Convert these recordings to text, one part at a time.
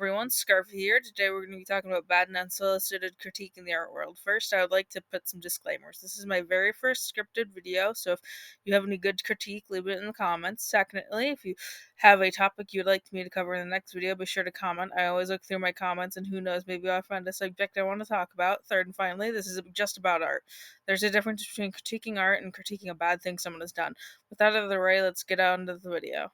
Everyone, Skarfee here. Today we're going to be talking about bad and unsolicited critique in the art world. First, I would like to put some disclaimers. This is my very first scripted video, so if you have any good critique, leave it in the comments. Secondly, if you have a topic you'd like me to cover in the next video, be sure to comment. I always look through my comments, and who knows, maybe I'll find a subject I want to talk about. Third and finally, this is just about art. There's a difference between critiquing art and critiquing a bad thing someone has done. With that out of the way, let's get on to the video.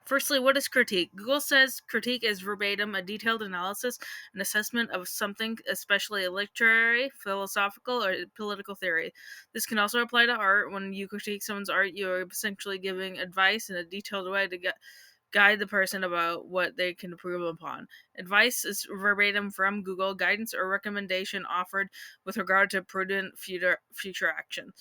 Firstly, what is critique? Google says critique is verbatim a detailed analysis and assessment of something, especially a literary, philosophical, or political theory. This can also apply to art. When you critique someone's art, you are essentially giving advice in a detailed way to guide the person about what they can improve upon. Advice is verbatim from Google, guidance or recommendation offered with regard to prudent future action.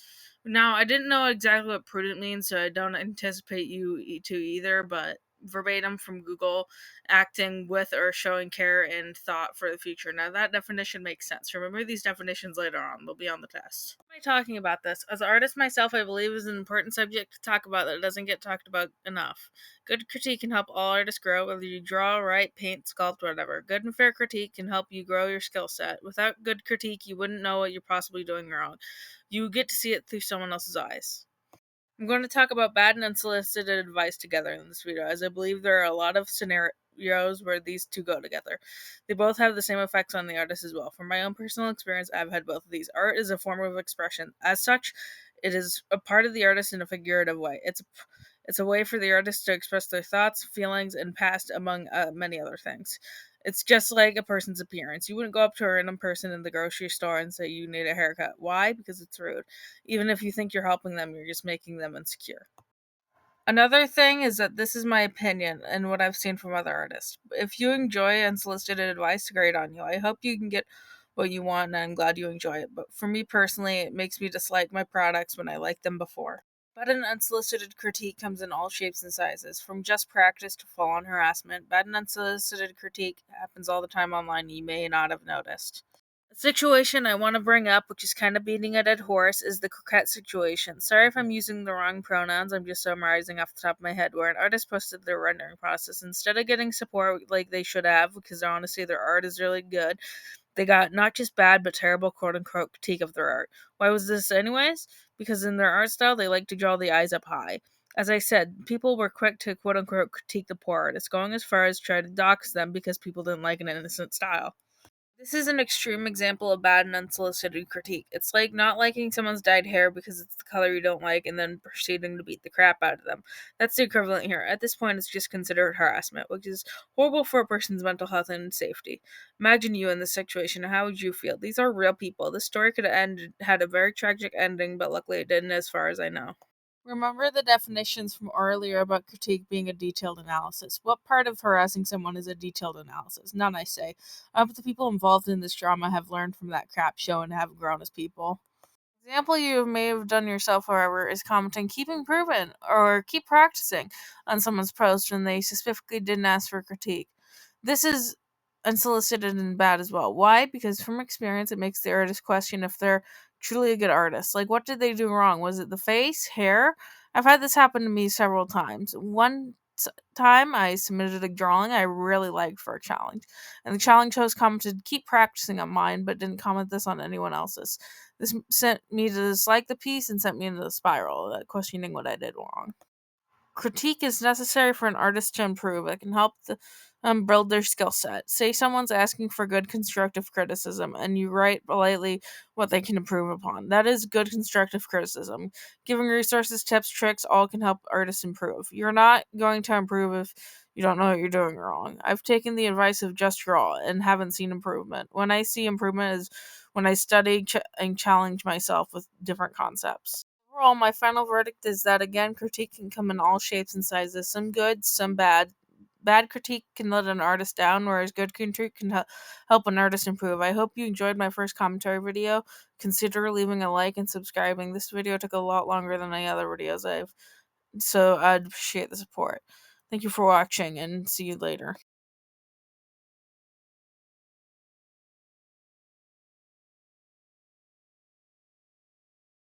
Now, I didn't know exactly what prudent means, so I don't anticipate you to either, but verbatim from Google, acting with or showing care and thought for the future. Now, that definition makes sense. Remember these definitions later on, they'll be on the test. Why am I talking about this? As an artist myself, I believe is an important subject to talk about that doesn't get talked about enough. Good critique can help all artists grow, whether you draw, write, paint, sculpt, whatever. Good and fair critique can help you grow your skill set. Without good critique, you wouldn't know what you're possibly doing wrong. You get to see it through someone else's eyes. I'm going to talk about bad and unsolicited advice together in this video, as I believe there are a lot of scenarios where these two go together. They both have the same effects on the artist as well. From my own personal experience, I've had both of these. Art is a form of expression. As such, it is a part of the artist in a figurative way. It's a way for the artist to express their thoughts, feelings, and past, among many other things. It's just like a person's appearance. You wouldn't go up to a random person in the grocery store and say you need a haircut. Why? Because it's rude. Even if you think you're helping them, you're just making them insecure. Another thing is that this is my opinion and what I've seen from other artists. If you enjoy unsolicited advice, great on you. I hope you can get what you want, and I'm glad you enjoy it. But for me personally, it makes me dislike my products when I liked them before. Bad and unsolicited critique comes in all shapes and sizes, from just practice to full on harassment. Bad and unsolicited critique happens all the time online, you may not have noticed. A situation I want to bring up, which is kind of beating a dead horse, is the croquette situation. Sorry if I'm using the wrong pronouns, I'm just summarizing off the top of my head, where an artist posted their rendering process. Instead of getting support like they should have, because honestly their art is really good, they got not just bad, but terrible quote unquote critique of their art. Why was this, anyways? Because in their art style, they like to draw the eyes up high. As I said, people were quick to quote unquote critique the poor artist, going as far as try to dox them because people didn't like an innocent style. This is an extreme example of bad and unsolicited critique. It's like not liking someone's dyed hair because it's the color you don't like and then proceeding to beat the crap out of them. That's the equivalent here. At this point, it's just considered harassment, which is horrible for a person's mental health and safety. Imagine you in this situation. How would you feel? These are real people. This story could have had a very tragic ending, but luckily it didn't, as far as I know. Remember the definitions from earlier about critique being a detailed analysis. What part of harassing someone is a detailed analysis? None, I say. But the people involved in this drama have learned from that crap show and have grown as people. Example you may have done yourself, however, is commenting "keep improving" or "keep practicing" on someone's post when they specifically didn't ask for critique. This is unsolicited and bad as well. Why? Because from experience, it makes the artist question if they're truly a good artist. Like, what did they do wrong? Was it the face, hair? I've had this happen to me several times. Time I submitted a drawing I really liked for a challenge, and the challenge host commented, "keep practicing" on mine, but didn't comment this on anyone else's. This sent me to dislike the piece and sent me into the spiral, questioning what I did wrong. Critique is necessary for an artist to improve. It can help build their skill set. Say someone's asking for good constructive criticism, and you write politely what they can improve upon. That is good constructive criticism. Giving resources, tips, tricks, all can help artists improve. You're not going to improve if you don't know what you're doing wrong. I've taken the advice of just draw and haven't seen improvement. When I see improvement is when I study and challenge myself with different concepts. Overall, my final verdict is that again, critique can come in all shapes and sizes, some good, some bad. Bad critique can let an artist down, whereas good critique can help an artist improve. I hope you enjoyed my first commentary video. Consider leaving a like and subscribing. This video took a lot longer than any other videos so I'd appreciate the support. Thank you for watching, and see you later.